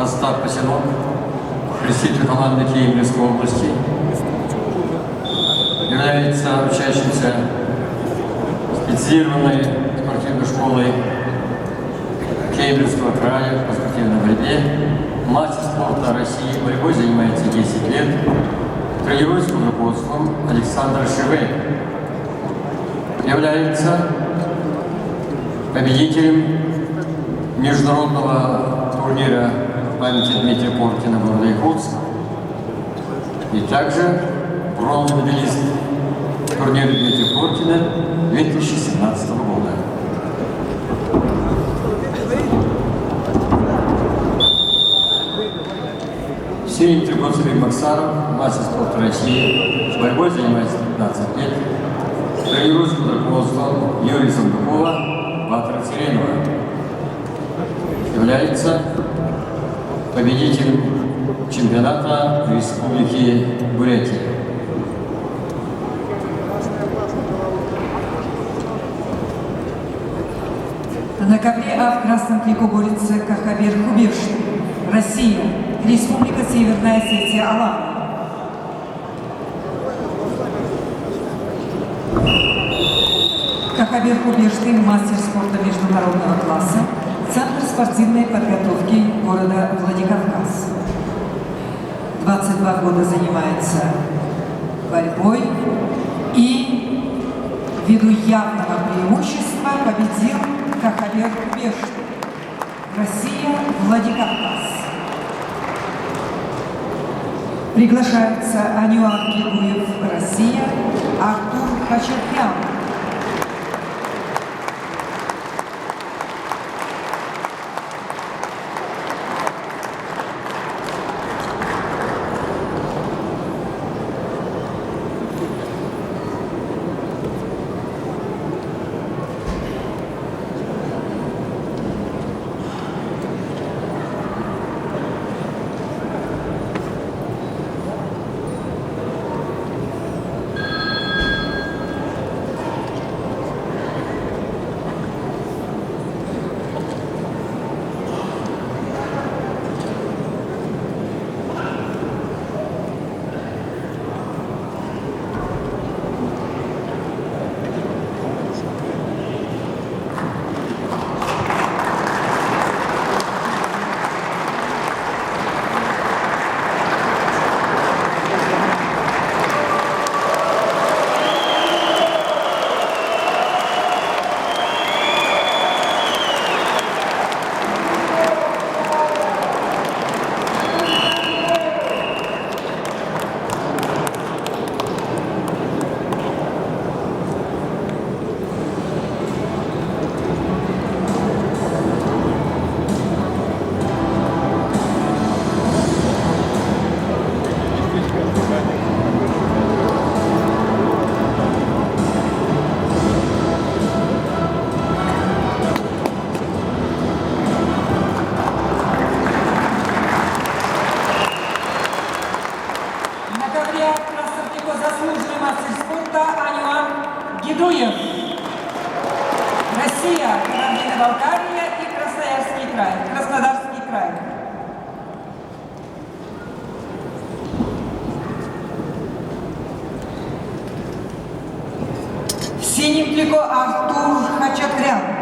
Остап Посинок, представитель команды Киевской области, является учащимся специализированной спортивной школы Кемеровского края по спортивной борьбе, мастер спорта России, борьбой занимается 10 лет, тренируется под руководством Александра Шеве, является победителем международного турнира памяти Дмитрия Поркина города Якутска и также бронзовый медалист турнира Дмитрия Поркина 2017 года. Сергей Трикоцевич Максаров, мастер спорта России, борьбой занимается 15 лет, тренируется под руководством Юрия Сундукова, Батра Циренова, является победителем чемпионата Республики Бурятия. На ковре А в красном трико борется Кахабер Хубирштин, Россия, Республика Северная Осетия, Алан. Кахабер Хубирштин, мастер спорта международного класса, Центр спортивной подготовки города Владикавказ. 22 года занимается борьбой и ввиду явного преимущества победил Кахабер Хубирштин, Россия, Владикавказ. Приглашаются Анюар Гигуев, Россия, Артур Хачатурян. Заслуженный мастер спорта Анюар Гигуев, Россия, Кабардино-Балкария и Красноярский край, Краснодарский край. В синем трико Артур Хачатурян.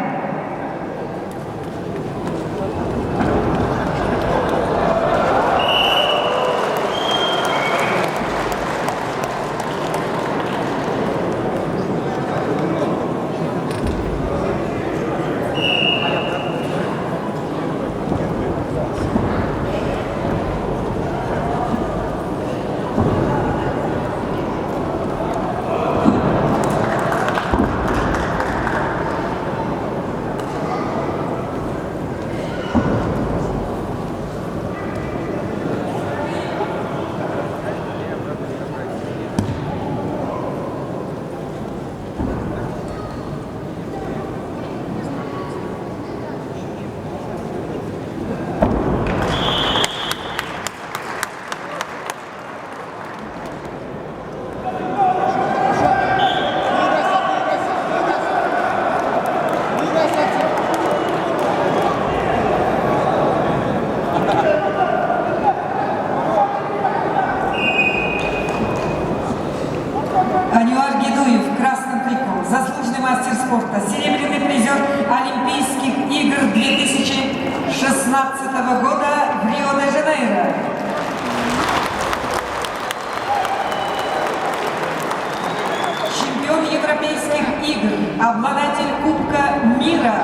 года в Рио-де-Жанейро. Чемпион Европейских игр, обладатель Кубка мира,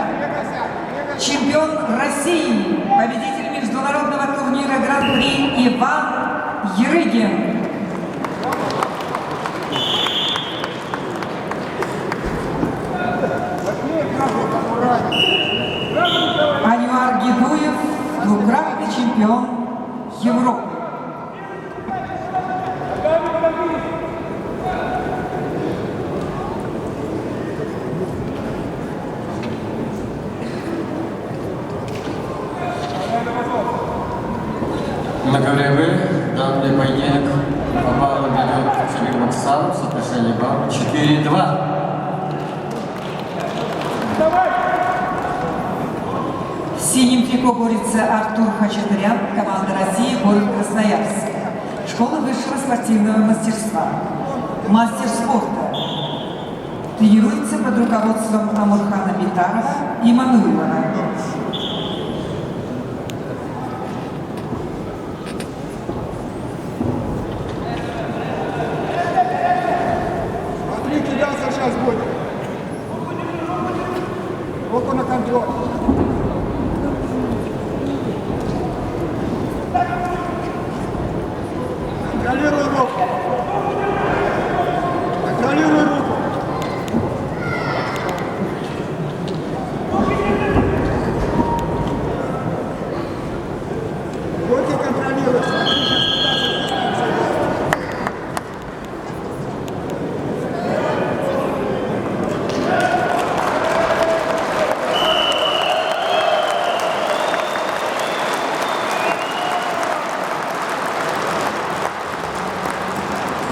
чемпион России, победитель международного турнира Гран-при Иван Ерыгин. Анюар Гедуев, двукратный чемпион Европы. На ковре В данный поединок по баллам ведет Шамиль Максаров, соотношение баллов 4-2. В синем трико борется Артур Хачатурян, команда России, город Красноярск. Школа высшего спортивного мастерства. Мастер спорта. Тренируется под руководством Амурхана Битарова и Мануилова. Смотри, кидался сейчас будет. Руку на контроль. Контролируй руку. Контролируй руку. Руки контролируй. Смотри, сейчас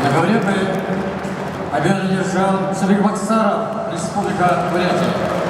На ковре Б победу держал Шамиль Максаров, Республика Бурятия.